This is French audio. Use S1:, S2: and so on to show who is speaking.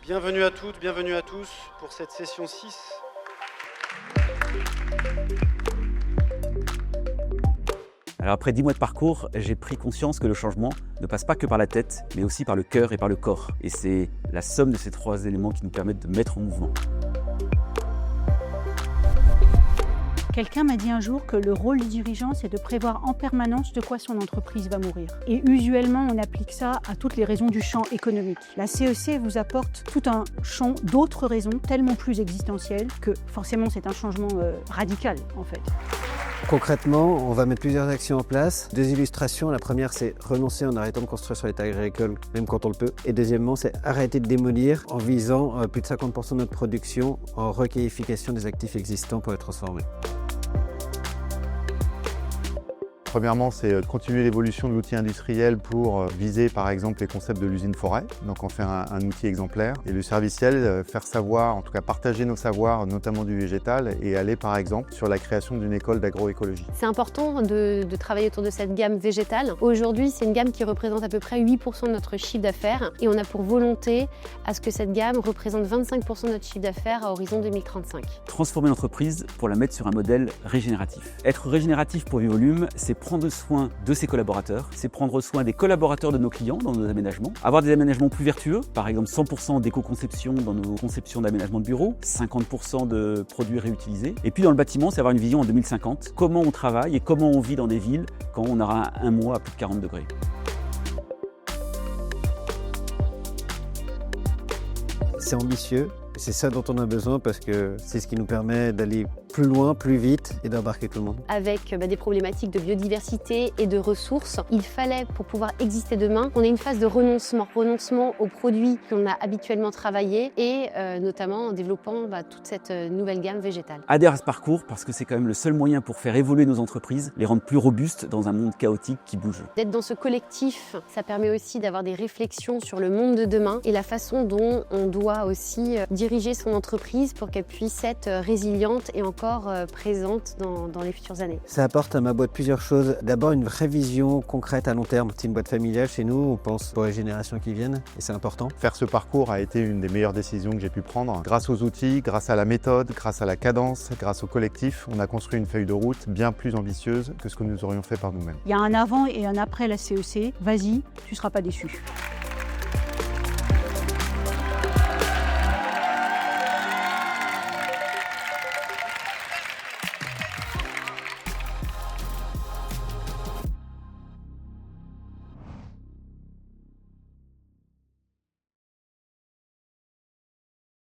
S1: Bienvenue à toutes, bienvenue à tous pour cette session 6.
S2: Alors après 10 mois de parcours, j'ai pris conscience que le changement ne passe pas que par la tête, mais aussi par le cœur et par le corps. Et c'est la somme de ces trois éléments qui nous permettent de mettre en mouvement.
S3: Quelqu'un m'a dit un jour que le rôle du dirigeant, c'est de prévoir en permanence de quoi son entreprise va mourir. Et usuellement, on applique ça à toutes les raisons du champ économique. La CEC vous apporte tout un champ d'autres raisons tellement plus existentielles que forcément c'est un changement radical en fait.
S4: Concrètement, on va mettre plusieurs actions en place. Deux illustrations. La première, c'est renoncer en arrêtant de construire sur les terres agricoles, même quand on le peut. Et deuxièmement, c'est arrêter de démolir en visant plus de 50% de notre production en requalification des actifs existants pour les transformer.
S5: Premièrement, c'est continuer l'évolution de l'outil industriel pour viser par exemple les concepts de l'usine forêt, donc en faire un outil exemplaire. Et le serviciel, faire savoir, en tout cas partager nos savoirs, notamment du végétal, et aller par exemple sur la création d'une école d'agroécologie.
S6: C'est important de travailler autour de cette gamme végétale. Aujourd'hui, c'est une gamme qui représente à peu près 8% de notre chiffre d'affaires et on a pour volonté à ce que cette gamme représente 25% de notre chiffre d'affaires à horizon 2035.
S2: Transformer l'entreprise pour la mettre sur un modèle régénératif. Être régénératif pour Vivolume, c'est prendre soin de ses collaborateurs, c'est prendre soin des collaborateurs de nos clients dans nos aménagements, avoir des aménagements plus vertueux, par exemple 100% d'éco-conception dans nos conceptions d'aménagement de bureaux, 50% de produits réutilisés. Et puis dans le bâtiment, c'est avoir une vision en 2050, comment on travaille et comment on vit dans des villes quand on aura un mois à plus de 40 degrés.
S4: C'est ambitieux. C'est ça dont on a besoin parce que c'est ce qui nous permet d'aller plus loin, plus vite et d'embarquer tout le monde.
S6: Avec des problématiques de biodiversité et de ressources, il fallait, pour pouvoir exister demain, qu'on ait une phase de renoncement. Renoncement aux produits qu'on a habituellement travaillés et notamment en développant toute cette nouvelle gamme végétale.
S2: Adhère à ce parcours parce que c'est quand même le seul moyen pour faire évoluer nos entreprises, les rendre plus robustes dans un monde chaotique qui bouge.
S6: D'être dans ce collectif, ça permet aussi d'avoir des réflexions sur le monde de demain et la façon dont on doit aussi diriger son entreprise pour qu'elle puisse être résiliente et encore présente dans les futures années.
S4: Ça apporte à ma boîte plusieurs choses. D'abord, une vraie vision concrète à long terme. C'est une boîte familiale chez nous, on pense pour les générations qui viennent et c'est important.
S5: Faire ce parcours a été une des meilleures décisions que j'ai pu prendre. Grâce aux outils, grâce à la méthode, grâce à la cadence, grâce au collectif, on a construit une feuille de route bien plus ambitieuse que ce que nous aurions fait par nous-mêmes.
S3: Il y a un avant et un après la CEC. Vas-y, tu ne seras pas déçu.